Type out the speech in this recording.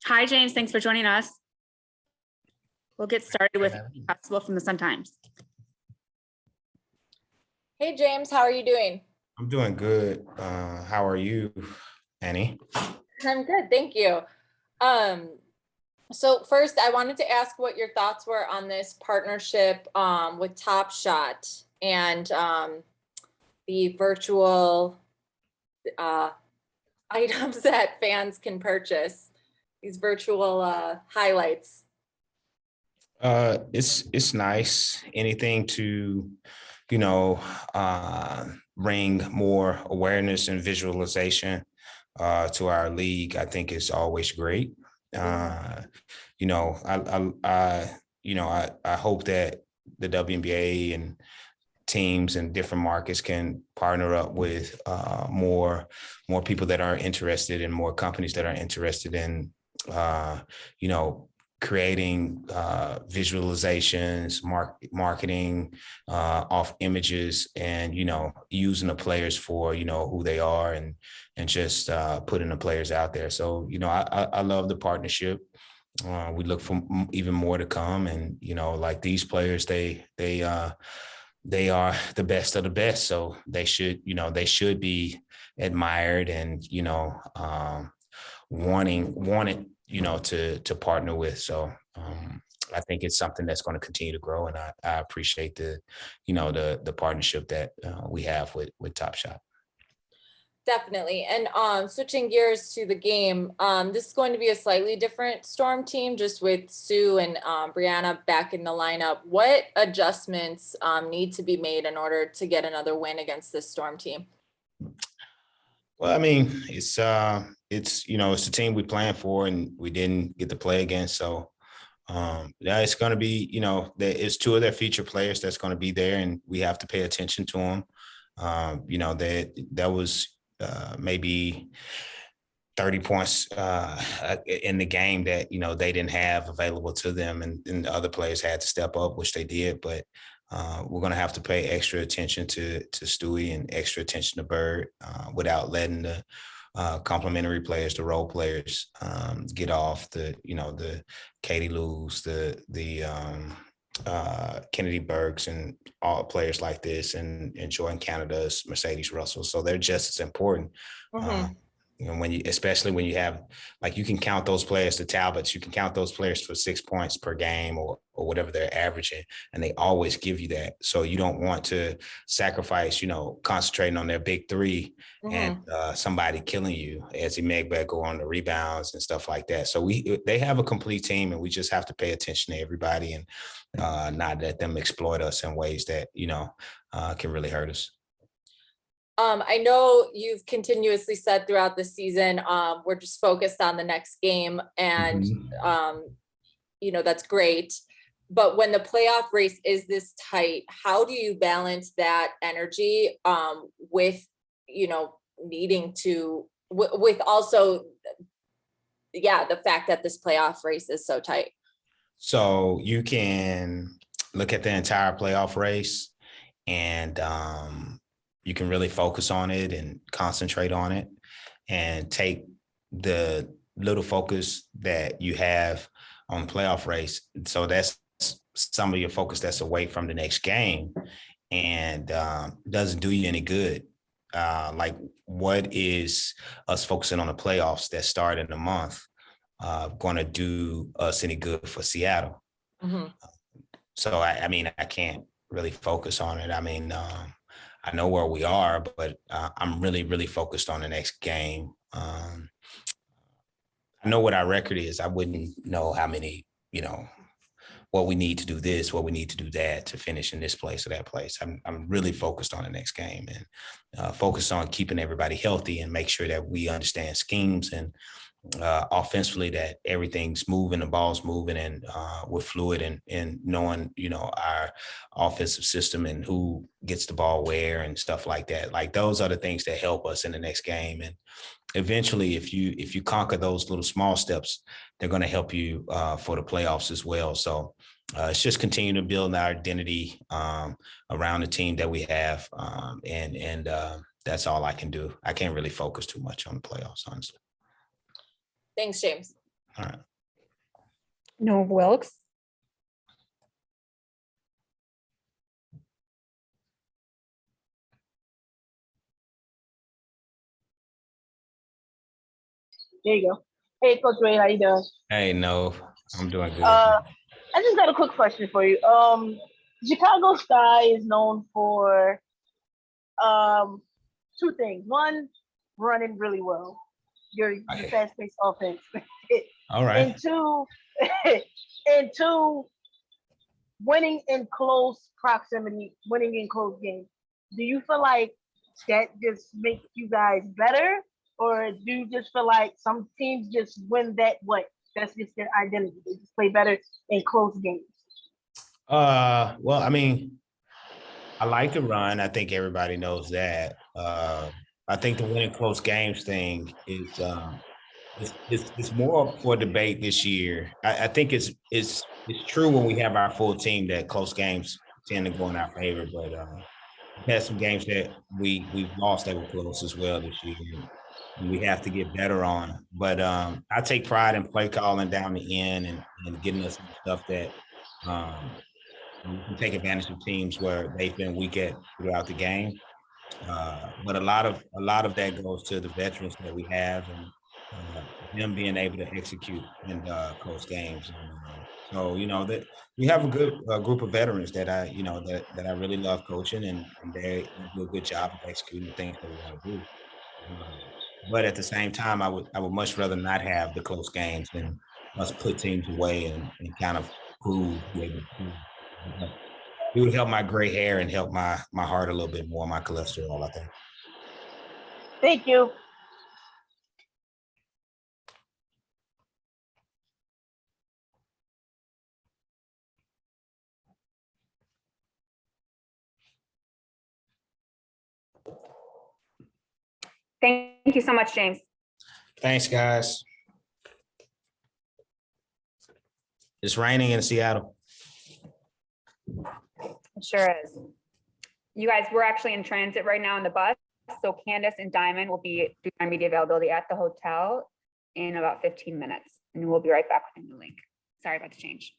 Hi, James. Thanks for joining us. We'll get started with Possible from the Sun-Times. Hey, James, how are you doing? I'm doing good. How are you, Annie? I'm good, thank you. So first, I wanted to ask what your thoughts were on this partnership with Top Shot and the virtual items that fans can purchase, these virtual highlights. It's nice. Anything to, bring more awareness and visualization to our league, I think is always great. I hope that the WNBA and teams in different markets can partner up with more people that are interested and more companies that are interested in, creating visualizations, marketing off images, and using the players for who they are, and just putting the players out there. So I love the partnership. We look for even more to come, and like these players, they are the best of the best, so they should be admired and wanted to partner with. So I think it's something that's going to continue to grow, and I appreciate the partnership that we have with Top Shot. Definitely. And switching gears to the game, this is going to be a slightly different Storm team, just with Sue and Brianna back in the lineup. What adjustments need to be made in order to get another win against this Storm team? Well, I mean, it's the team we planned for and we didn't get to play against. So it's going to be, it's two of their feature players that's going to be there, and we have to pay attention to them. That was maybe 30 points in the game that they didn't have available to them, and the other players had to step up, which they did. But we're going to have to pay extra attention to Stewie and extra attention to Bird without letting the complementary players, the role players, get off, the Katie Lou's, the Kennedy Burks, and all players like this, and Jordan Canada's, Mercedes Russell. So they're just as important. Mm-hmm. Especially when you have, like, you can count those players, the Talbots, you can count those players for 6 points per game or whatever they're averaging, and they always give you that. So you don't want to sacrifice, concentrating on their big three, mm-hmm. and somebody killing you, as Meg go on the rebounds and stuff like that. So they have a complete team, and we just have to pay attention to everybody and not let them exploit us in ways that, can really hurt us. I know you've continuously said throughout the season, we're just focused on the next game, and mm-hmm. That's great. But when the playoff race is this tight, how do you balance that energy with, needing to, with also, the fact that this playoff race is so tight? So you can look at the entire playoff race, and you can really focus on it and concentrate on it, and take the little focus that you have on the playoff race. So that's some of your focus that's away from the next game, and doesn't do you any good. Like, what is us focusing on the playoffs that start in a month going to do us any good for Seattle? Mm-hmm. So I can't really focus on it. I know where we are, but I'm really, really focused on the next game. I know what our record is. I wouldn't know how many, what we need to do this, what we need to do that to finish in this place or that place. I'm really focused on the next game, and focused on keeping everybody healthy and make sure that we understand schemes, and offensively that everything's moving, the ball's moving, and we're fluid, and knowing, our offensive system and who gets the ball where and stuff like that. Like, those are the things that help us in the next game. And eventually, if you conquer those little small steps, they're going to help you for the playoffs as well. So it's just continue to build our identity around the team that we have. And that's all I can do. I can't really focus too much on the playoffs, honestly. Thanks, James. All right. Noah Wilkes. There you go. Hey, Coach Ray, how you doing? Hey, no, I'm doing good. I just got a quick question for you. Chicago Sky is known for two things. One, running really well. Your fast-paced offense. All right. And two, and two, winning in close proximity, winning in close games. Do you feel like that just makes you guys better, or do you just feel like some teams just win that way? That's just their identity. They just play better in close games. Well, I mean, I like to run. I think everybody knows that. I think the winning close games thing is it's more up for debate this year. I think it's true when we have our full team that close games tend to go in our favor, but we had some games that we've lost that were close as well this year. And we have to get better on. But I take pride in play calling down the end and getting us some stuff that we can take advantage of teams where they've been weak at throughout the game. But a lot of that goes to the veterans that we have and them being able to execute in close games. So that we have a good group of veterans that I really love coaching, and they do a good job of executing the things that we want to do. But at the same time, I would much rather not have the close games than us put teams away and kind of prove. It would help my gray hair and help my heart a little bit more, my cholesterol, I think. Thank you. Thank you so much, James. Thanks, guys. It's raining in Seattle. It sure is. You guys, we're actually in transit right now on the bus. So Candace and Diamond will be doing our media availability at the hotel in about 15 minutes. And we'll be right back with a new link. Sorry about the change.